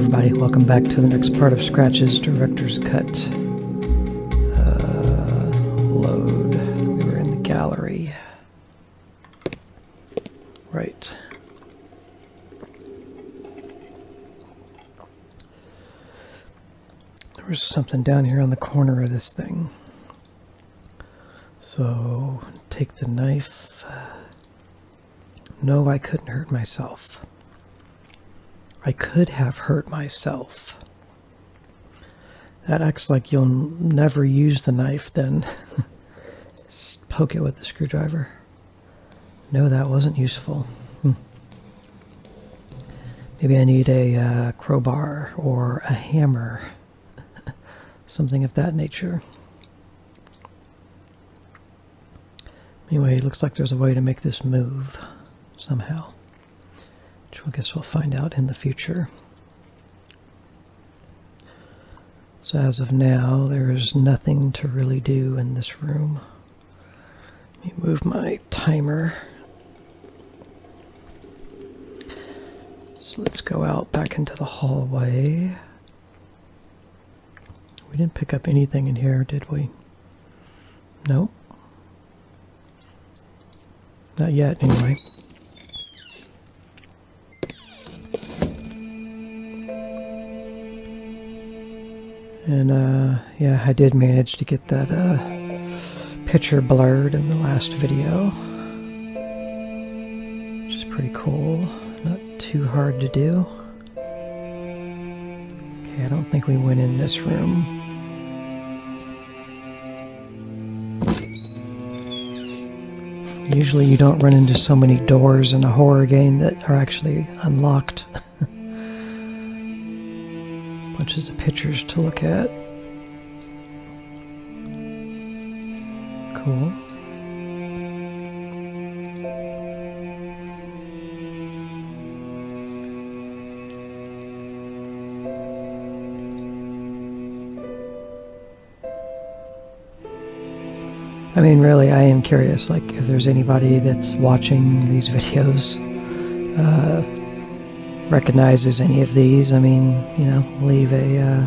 everybody, welcome back to the next part of Scratch's Director's Cut. Load. We were in the gallery. Right. There was something down here on the corner of this thing. So, take the knife. No, I couldn't hurt myself. I could have hurt myself. That acts like you'll never use the knife then. Just poke it with the screwdriver. No, that wasn't useful. Maybe I need a crowbar or a hammer. Something of that nature. Anyway, it looks like there's a way to make this move somehow. Which I guess we'll find out in the future. So as of now, there is nothing to really do in this room. Let me move my timer. So let's go out back into the hallway. We didn't pick up anything in here, did we? No. Not yet, anyway. And, yeah, I did manage to get that, picture blurred in the last video. Which is pretty cool. Not too hard to do. Okay, I don't think we went in this room. Usually you don't run into so many doors in a horror game that are actually unlocked. Bunches of pictures to look at. Cool. I mean, really, I am curious, like, if there's anybody that's watching these videos, recognizes any of these. I mean, you know, leave a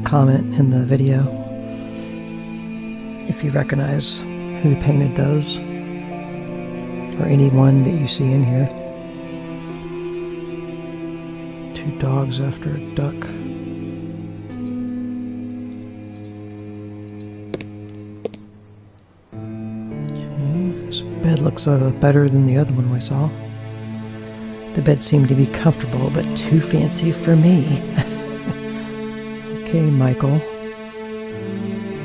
comment in the video if you recognize who painted those, or anyone that you see in here. Two dogs after a duck. Okay, this bed looks better than the other one we saw. The bed seemed to be comfortable, but too fancy for me. Okay, Michael.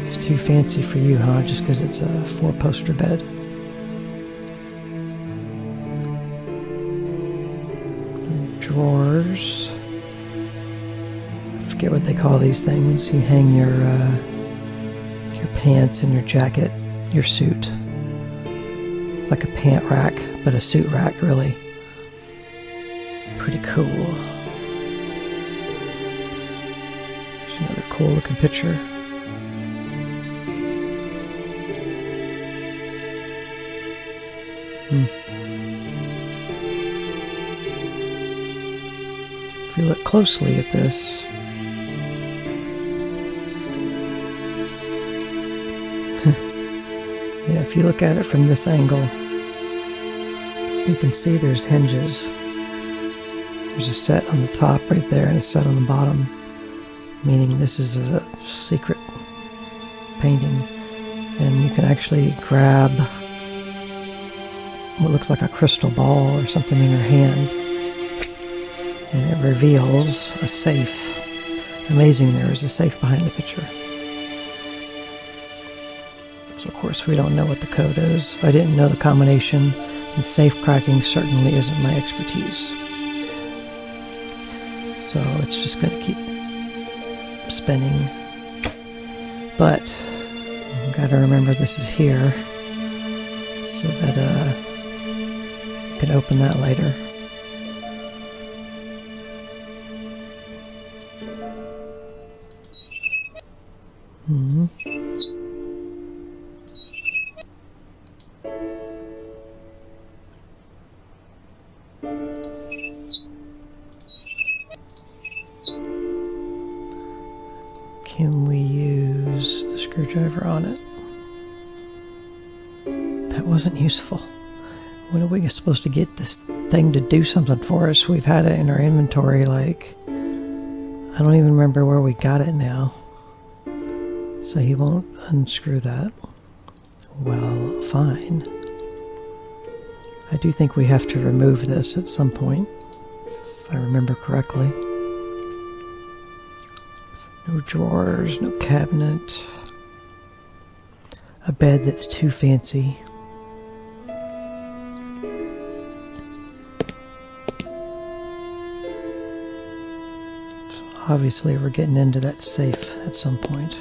It's too fancy for you, huh? Just because it's a 4-poster bed. Drawers. I forget what they call these things. You hang your pants and your jacket, your suit. It's like a pant rack, but a suit rack, really. Pretty cool. There's another cool looking picture. If you look closely at this, yeah, if you look at it from this angle, you can see there's hinges. There's a set on the top right there and a set on the bottom, meaning this is a secret painting. And you can actually grab what looks like a crystal ball or something in your hand, and it reveals a safe. Amazing, there is a safe behind the picture. So of course we don't know what the code is. I didn't know the combination, and safe cracking certainly isn't my expertise. So it's just going to keep spinning. But I've got to remember this is here, so that you can open that later. Can we use the screwdriver on it? That wasn't useful. When are we supposed to get this thing to do something for us? We've had it in our inventory, like, I don't even remember where we got it now. So he won't unscrew that. Well, fine. I do think we have to remove this at some point, if I remember correctly. No drawers, no cabinet. A bed that's too fancy. So obviously we're getting into that safe at some point.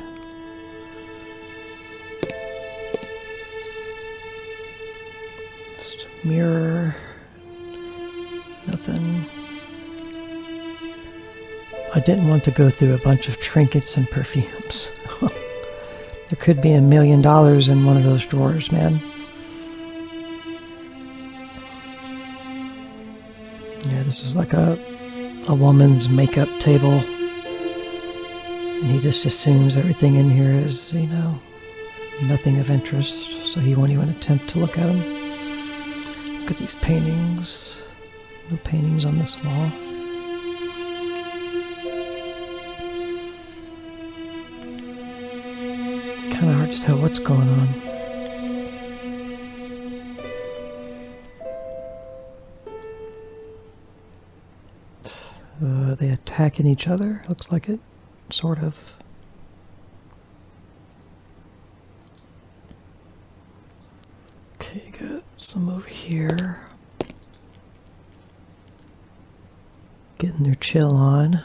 Just a mirror. Nothing. I didn't want to go through a bunch of trinkets and perfumes. There could be $1 million in one of those drawers, man. Yeah, this is like a woman's makeup table. And he just assumes everything in here is, you know, nothing of interest. So he won't even attempt to look at them. Look at these paintings. No paintings on this wall. Kind of hard to tell what's going on. They attacking each other, looks like it, sort of. Okay, got some over here. Getting their chill on.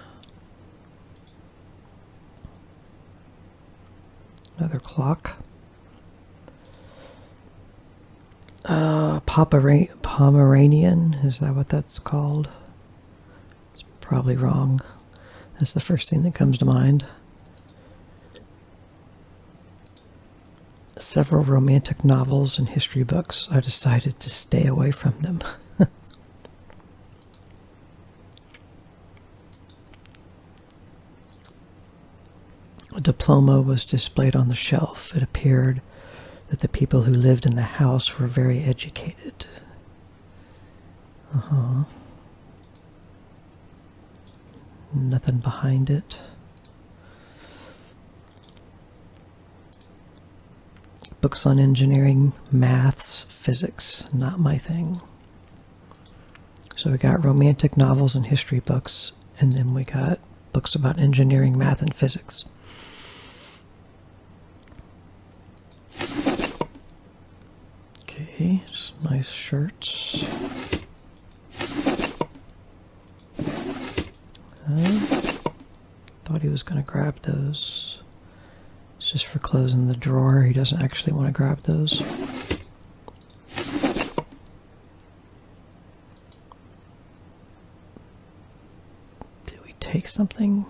Another clock. Pomeranian, is that what that's called? It's probably wrong. That's the first thing that comes to mind. Several romantic novels and history books. I decided to stay away from them. A diploma was displayed on the shelf. It appeared that the people who lived in the house were very educated. Nothing behind it. Books on engineering, maths, physics, not my thing. So we got romantic novels and history books, and then we got books about engineering, math, and physics. Okay, some nice shirts. Thought he was going to grab those. It's just for closing the drawer. He doesn't actually want to grab those. Did we take something?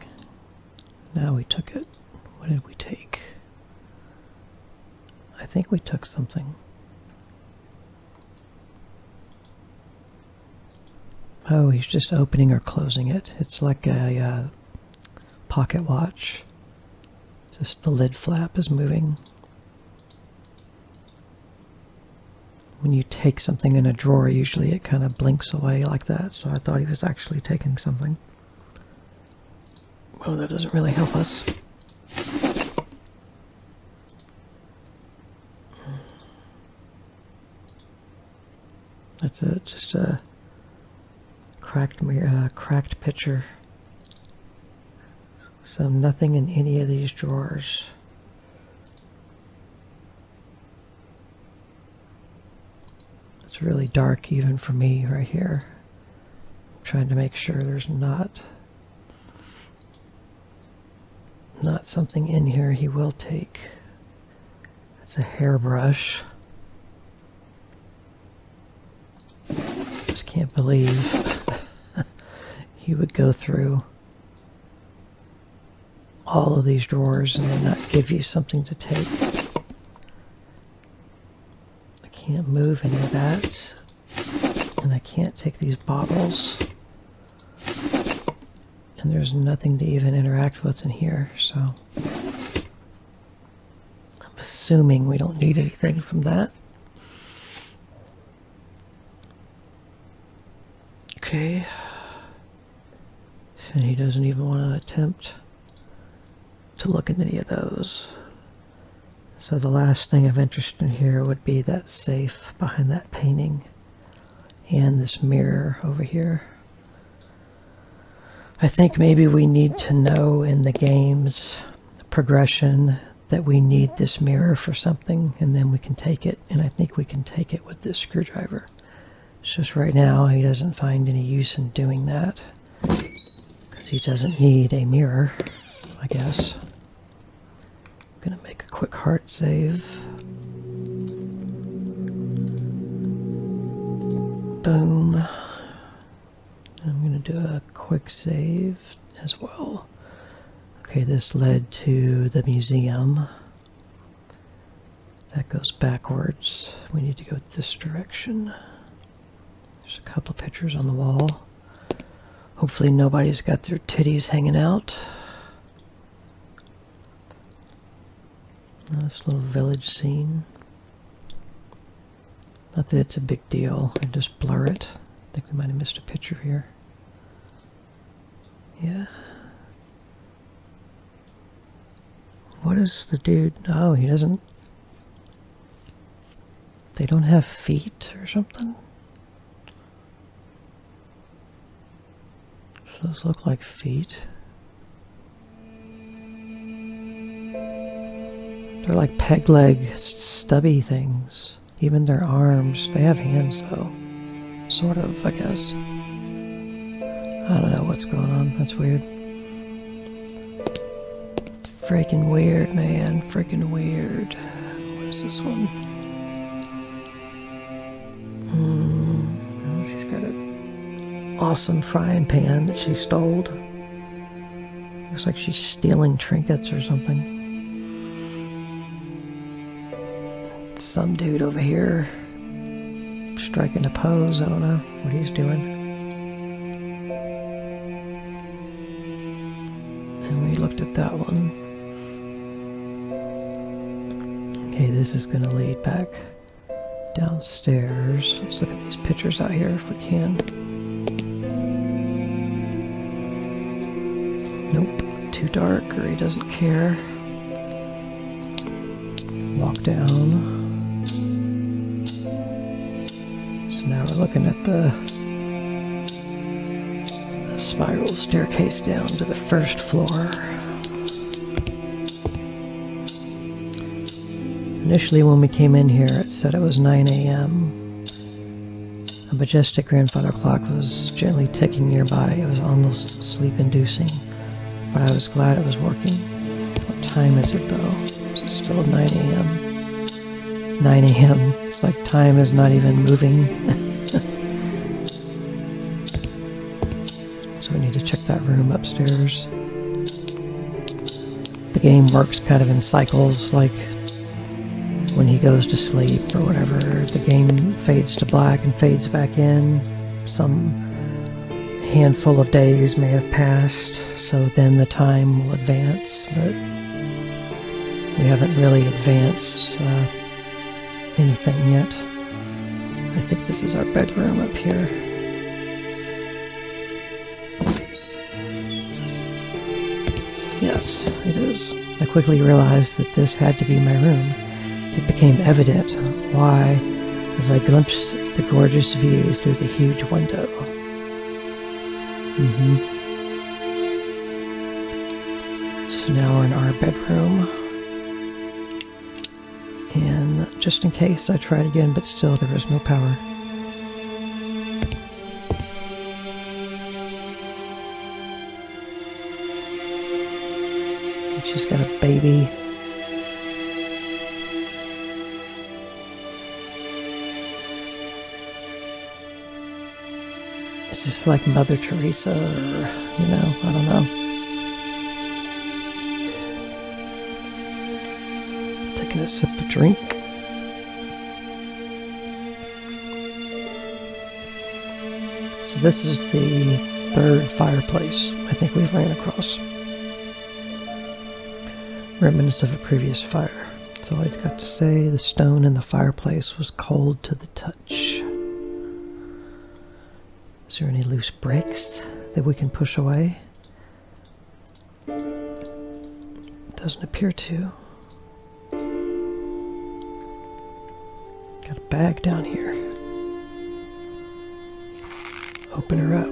No, we took it. What did we take? I think we took something. Oh, he's just opening or closing it. It's like a pocket watch. Just the lid flap is moving. When you take something in a drawer, usually it kind of blinks away like that. So I thought he was actually taking something. Well, that doesn't really help us. That's it, just a cracked picture. So nothing in any of these drawers. It's really dark even for me right here. I'm trying to make sure there's not something in here he will take. It's a hairbrush. Just can't believe he would go through all of these drawers and then not give you something to take. I can't move any of that. And I can't take these bottles. And And there's nothing to even interact with in here, so I'm assuming we don't need anything from that. Okay. And he doesn't even want to attempt to look at any of those. So the last thing of interest in here would be that safe behind that painting and this mirror over here. I think maybe we need to know in the game's progression that we need this mirror for something, and then we can take it, and I think we can take it with this screwdriver. It's just right now he doesn't find any use in doing that because he doesn't need a mirror, I guess. I'm gonna make a quick heart save. Boom. I'm going to do a quick save as well. Okay, this led to the museum. That goes backwards. We need to go this direction. There's a couple of pictures on the wall. Hopefully nobody's got their titties hanging out. Nice little village scene. Not that it's a big deal. I just blur it. I think we might have missed a picture here. Yeah. What is the dude? Oh, he doesn't. They don't have feet or something? So those look like feet. They're like peg leg, stubby things. Even their arms. They have hands though. Sort of, I guess. I don't know what's going on. That's weird. It's freaking weird, man. Freaking weird. What is this one? Oh, she's got an awesome frying pan that she stole. Looks like she's stealing trinkets or something. Some dude over here striking a pose. I don't know what he's doing. And we looked at that one. Okay, this is going to lead back downstairs. Let's look at these pictures out here if we can. Nope, too dark, or he doesn't care. Walk down. Now we're looking at the spiral staircase down to the first floor. Initially when we came in here it said it was 9 a.m. A majestic grandfather clock was gently ticking nearby. It was almost sleep-inducing, but I was glad it was working. What time is it though? Is it still 9 a.m.? 9 a.m. It's like time is not even moving. So we need to check that room upstairs. The game works kind of in cycles, like when he goes to sleep or whatever, the game fades to black and fades back in. Some handful of days may have passed, so then the time will advance, but we haven't really advanced anything yet. I think this is our bedroom up here. Yes, it is. I quickly realized that this had to be my room. It became evident why as I glimpsed the gorgeous view through the huge window. So now we're in our bedroom. And just in case, I tried again, but still there was no power. And she's got a baby. It's just like Mother Teresa, or, you know, I don't know. Taking a sip of drink. So this is the third fireplace I think we've ran across. Remnants of a previous fire. That's all he's got to say. The stone in the fireplace was cold to the touch. Is there any loose bricks that we can push away? Doesn't appear to. Got a bag down here. Open her up.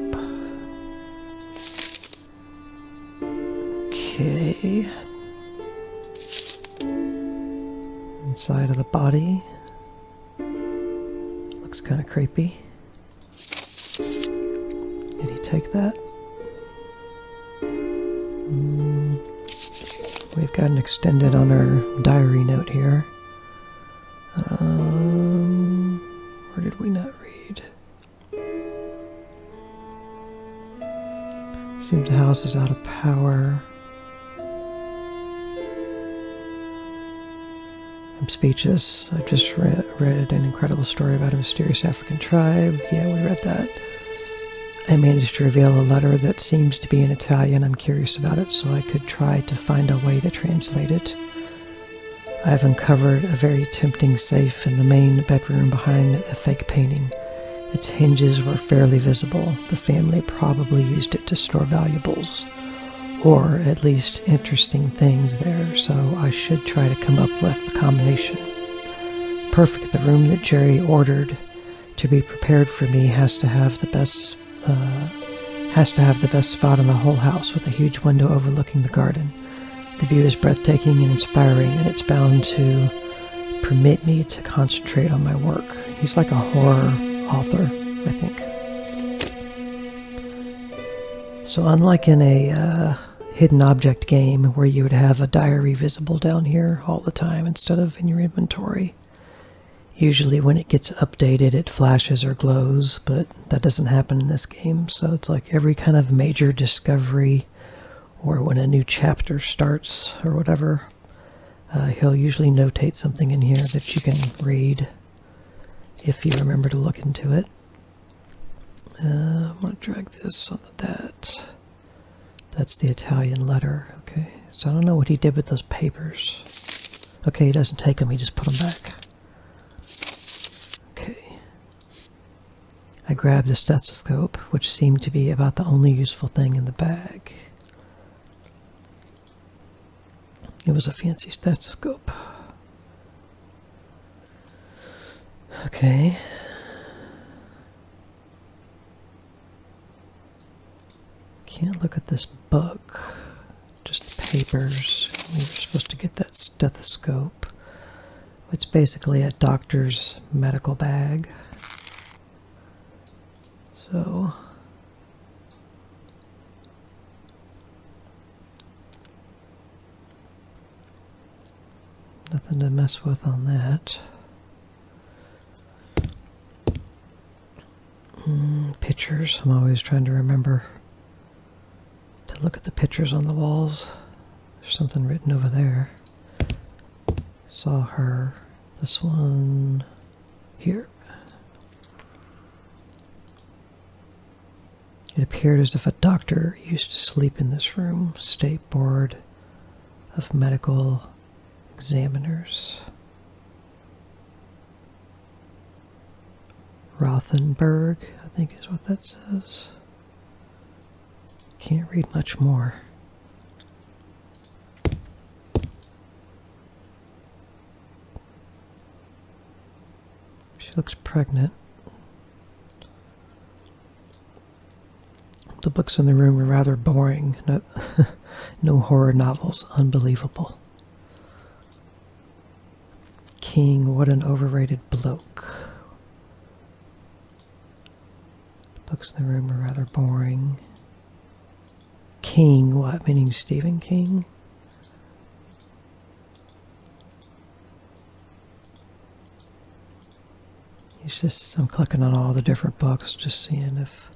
Okay. Inside of the body. Looks kind of creepy. Did he take that? We've got an extended on our diary note here. Where did we not read? Seems the house is out of power. I'm speechless. I just read an incredible story about a mysterious African tribe. Yeah, we read that. I managed to reveal a letter that seems to be in Italian. I'm curious about it, so I could try to find a way to translate it. I've uncovered a very tempting safe in the main bedroom behind a fake painting. Its hinges were fairly visible. The family probably used it to store valuables, or at least interesting things there, so I should try to come up with a combination. Perfect. The room that Jerry ordered to be prepared for me has to have the best spot in the whole house, with a huge window overlooking the garden. The view is breathtaking and inspiring, and it's bound to permit me to concentrate on my work. He's like a horror author, I think. So unlike in a hidden object game where you would have a diary visible down here all the time instead of in your inventory, usually when it gets updated it flashes or glows, but that doesn't happen in this game. So it's like every kind of major discovery, or when a new chapter starts or whatever, he'll usually notate something in here that you can read if you remember to look into it. I'm going to drag this onto that. That's the Italian letter. Okay, so I don't know what he did with those papers. Okay, he doesn't take them, he just put them back. Okay. I grabbed the stethoscope, which seemed to be about the only useful thing in the bag. It was a fancy stethoscope. Okay. Can't look at this book. Just the papers. We were supposed to get that stethoscope. It's basically a doctor's medical bag. So... nothing to mess with on that. Pictures. I'm always trying to remember to look at the pictures on the walls. There's something written over there. Saw her. This one here. It appeared as if a doctor used to sleep in this room. State Board of Medical Examiners. Rothenberg, I think is what that says. Can't read much more. She looks pregnant. The books in the room are rather boring. No horror novels. Unbelievable. King, what an overrated bloke. The books in the room are rather boring. King, what? Meaning Stephen King? He's just, I'm clicking on all the different books, just seeing if...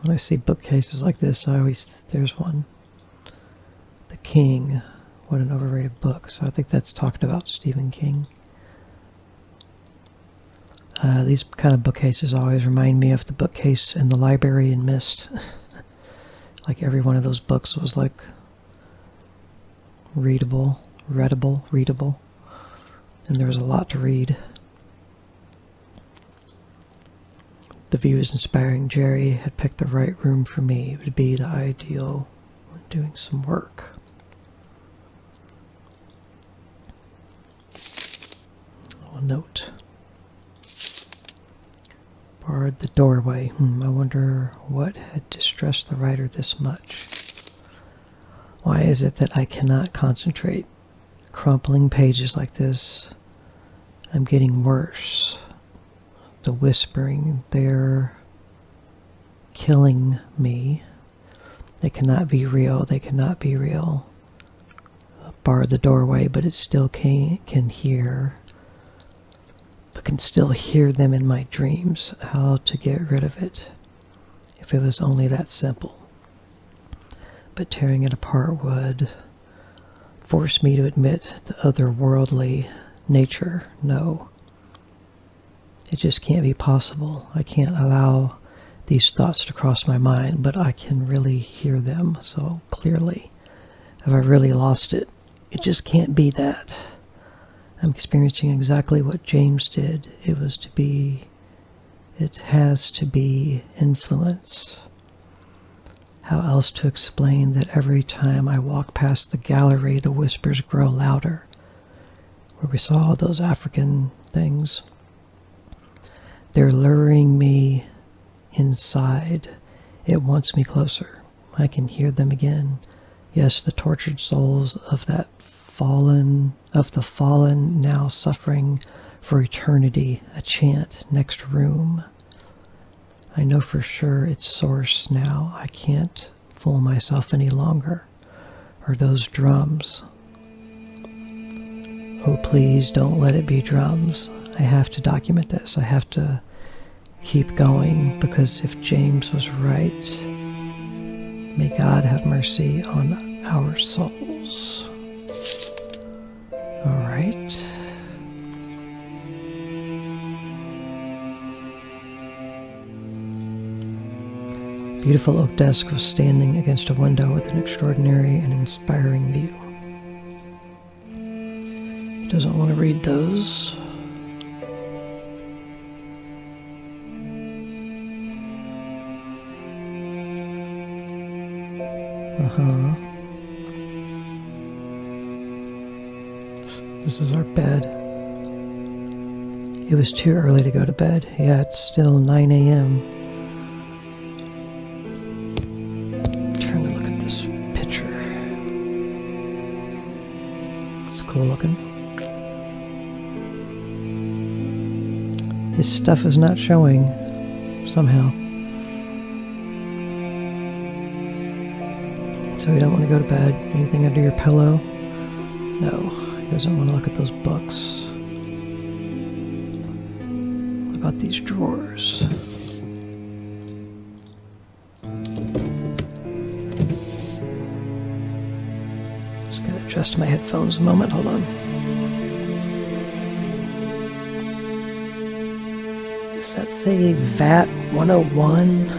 When I see bookcases like this, I always, there's one. The King, what an overrated book. So I think that's talking about Stephen King. These kind of bookcases always remind me of the bookcase in the library in Myst. Like every one of those books was like readable, and there was a lot to read. The view is inspiring. Jerry had picked the right room for me. It would be the ideal when doing some work. Oh, a note. Barred the doorway. I wonder what had distressed the writer this much. Why is it that I cannot concentrate? Crumpling pages like this, I'm getting worse. The whispering, they're killing me. They cannot be real. They cannot be real. Barred the doorway, but it still can hear. But can still hear them in my dreams. How to get rid of it? If it was only that simple. But tearing it apart would force me to admit the otherworldly nature. No. It just can't be possible. I can't allow these thoughts to cross my mind, but I can really hear them so clearly. Have I really lost it? It just can't be that. I'm experiencing exactly what James did. It has to be influence. How else to explain that every time I walk past the gallery, the whispers grow louder? Where we saw all those African things. They're luring me inside. It wants me closer. I can hear them again. Yes, the tortured souls of the fallen now suffering for eternity. A chant, next room. I know for sure its source now. I can't fool myself any longer. Are those drums? Oh, please don't let it be drums. I have to document this. I have to keep going, because if James was right, may God have mercy on our souls. All right. Beautiful oak desk was standing against a window with an extraordinary and inspiring view. He doesn't want to read those. This is our bed. It was too early to go to bed. Yeah, it's still 9 a.m. Trying to look at this picture. It's cool looking. His stuff is not showing somehow. So you don't want to go to bed. Anything under your pillow? No, he doesn't want to look at those books. What about these drawers? Just gotta adjust my headphones a moment. Hold on. Does that say VAT 101?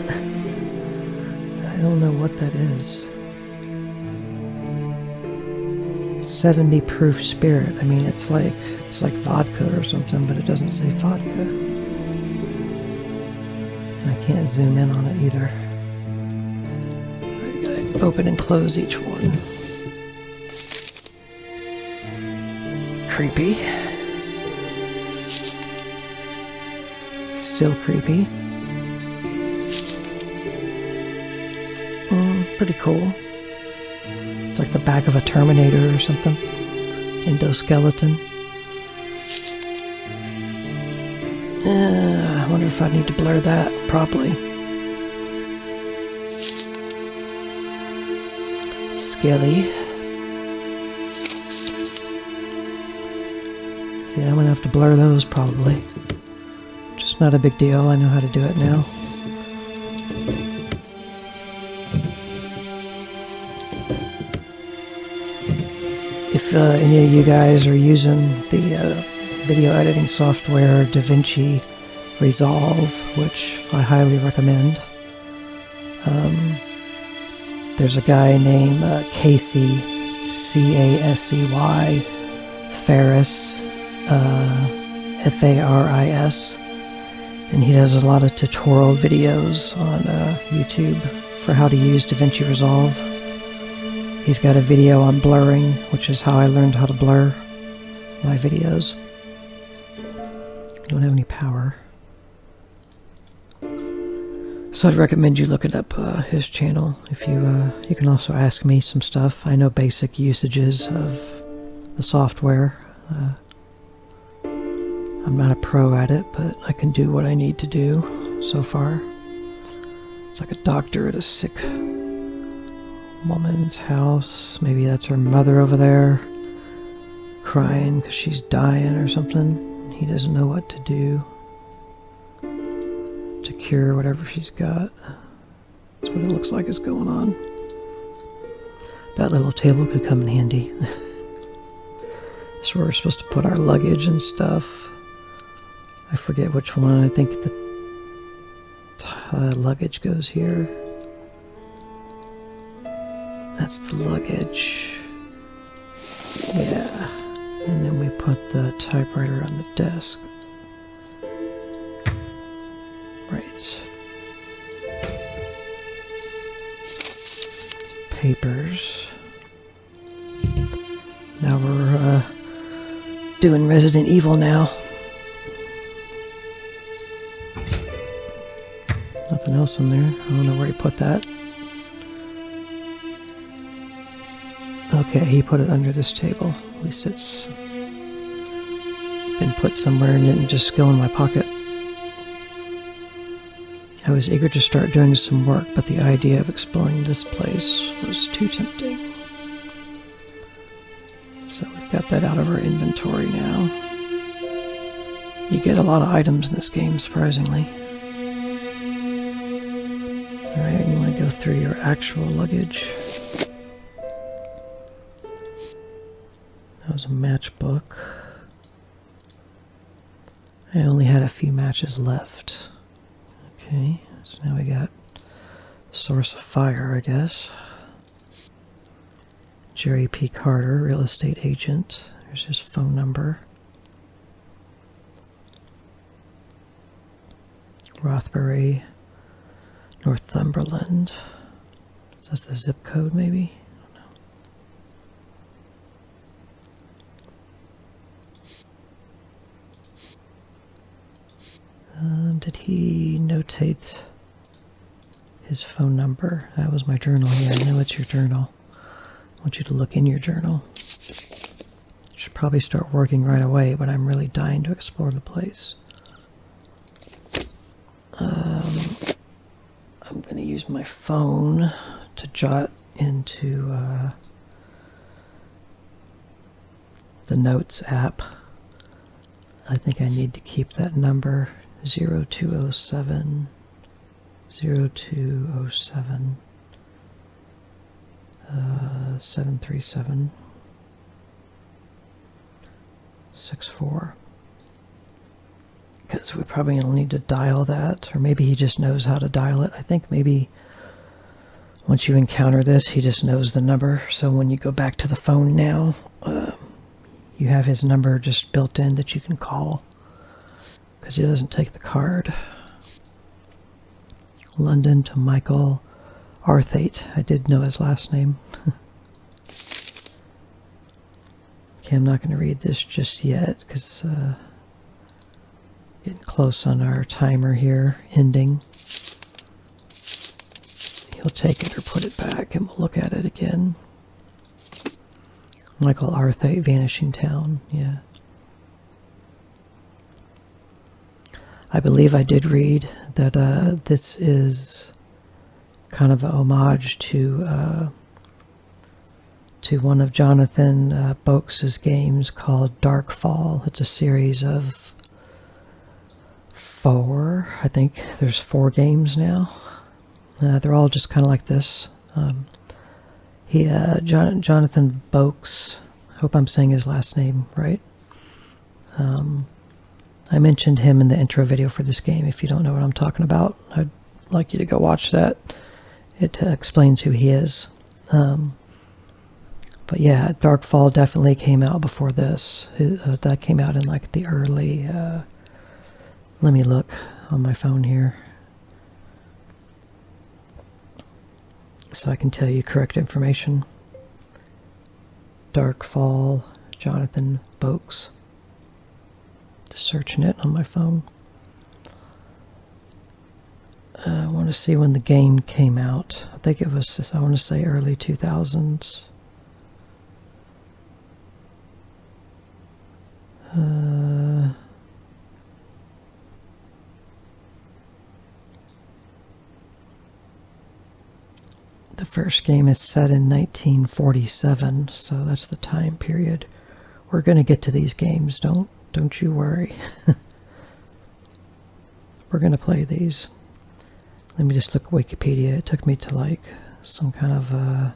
I don't know what that is. 70 proof spirit. I mean, it's like vodka or something, but it doesn't say vodka. I can't zoom in on it either. I gotta open and close each one. Creepy. Still creepy. Pretty cool. It's like the back of a Terminator or something. Endoskeleton. I wonder if I need to blur that properly. Skelly. See, I'm gonna have to blur those probably. Just not a big deal. I know how to do it now. If any of you guys are using the video editing software DaVinci Resolve, which I highly recommend. There's a guy named Casey, C-A-S-E-Y, Faris, F-A-R-I-S, and he does a lot of tutorial videos on YouTube for how to use DaVinci Resolve. He's got a video on blurring, which is how I learned how to blur my videos. I don't have any power. So I'd recommend you looking up his channel. If you can also ask me some stuff. I know basic usages of the software. I'm not a pro at it, but I can do what I need to do so far. It's like a doctor at a sick woman's house. Maybe that's her mother over there, crying because she's dying or something. He doesn't know what to do to cure whatever she's got. That's what it looks like is going on. That little table could come in handy. That's where we're supposed to put our luggage and stuff. I forget which one. I think the luggage goes here. That's the luggage. Yeah. And then we put the typewriter on the desk. Right. Papers. Now we're doing Resident Evil now. Nothing else in there. I don't know where he put that. Okay, he put it under this table. At least it's been put somewhere and didn't just go in my pocket. I was eager to start doing some work, but the idea of exploring this place was too tempting. So we've got that out of our inventory now. You get a lot of items in this game, surprisingly. Alright, you want to go through your actual luggage. That was a matchbook. I only had a few matches left. Okay, so now we got source of fire, I guess. Jerry P. Carter, real estate agent. There's his phone number. Rothbury, Northumberland. Is that the zip code, maybe? I don't know. Did he notate his phone number? That was my journal here. I know it's your journal. I want you to look in your journal. Should probably start working right away, but I'm really dying to explore the place. I'm going to use my phone to jot into the Notes app. I think I need to keep that number 0207 0207 737 64. Because we probably will need to dial that, or maybe he just knows how to dial it. I think maybe once you encounter this, he just knows the number. So when you go back to the phone now, you have his number just built in that you can call, because he doesn't take the card. London to Michael Arthate. I did know his last name. Okay, I'm not going to read this just yet, because getting close on our timer here, ending. He'll take it or put it back, and we'll look at it again. Michael Arthate, Vanishing Town, yeah. I believe I did read that this is kind of an homage to one of Jonathan Boakes' games called Darkfall. It's a series of 4, I think there's 4 games now. They're all just kind of like this. Jonathan Boakes, I hope I'm saying his last name right. I mentioned him in the intro video for this game. If you don't know what I'm talking about, I'd like you to go watch that. It explains who he is. But yeah, Darkfall definitely came out before this. That came out in like the early... let me look on my phone here, so I can tell you correct information. Darkfall, Jonathan Boakes. Just searching it on my phone. I want to see when the game came out. I think it was, I want to say early 2000s. The first game is set in 1947, so that's the time period. We're going to get to these games, don't you worry. We're going to play these. Let me just look at Wikipedia. It took me to like some kind of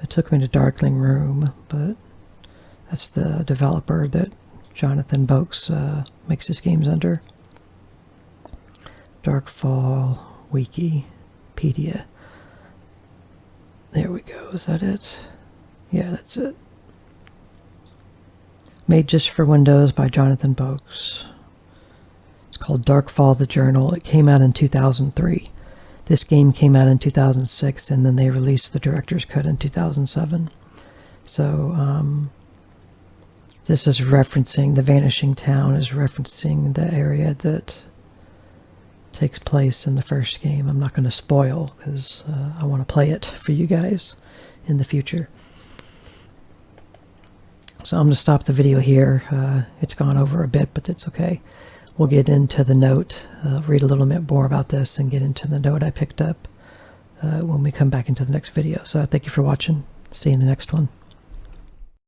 it took me to Darkling Room, but that's the developer that Jonathan Boakes makes his games under. Darkfall Wikipedia. There we go. Is that it? Yeah, that's it. Made just for Windows by Jonathan Boakes. It's called Darkfall the Journal. It came out in 2003. This game came out in 2006, and then they released the director's cut in 2007. So, this is referencing, the Vanishing Town is referencing the area that takes place in the first game. I'm not going to spoil because I want to play it for you guys in the future. So I'm going to stop the video here. It's gone over a bit, but it's okay. We'll get into the note, read a little bit more about this, and get into the note I picked up when we come back into the next video. So thank you for watching. See you in the next one.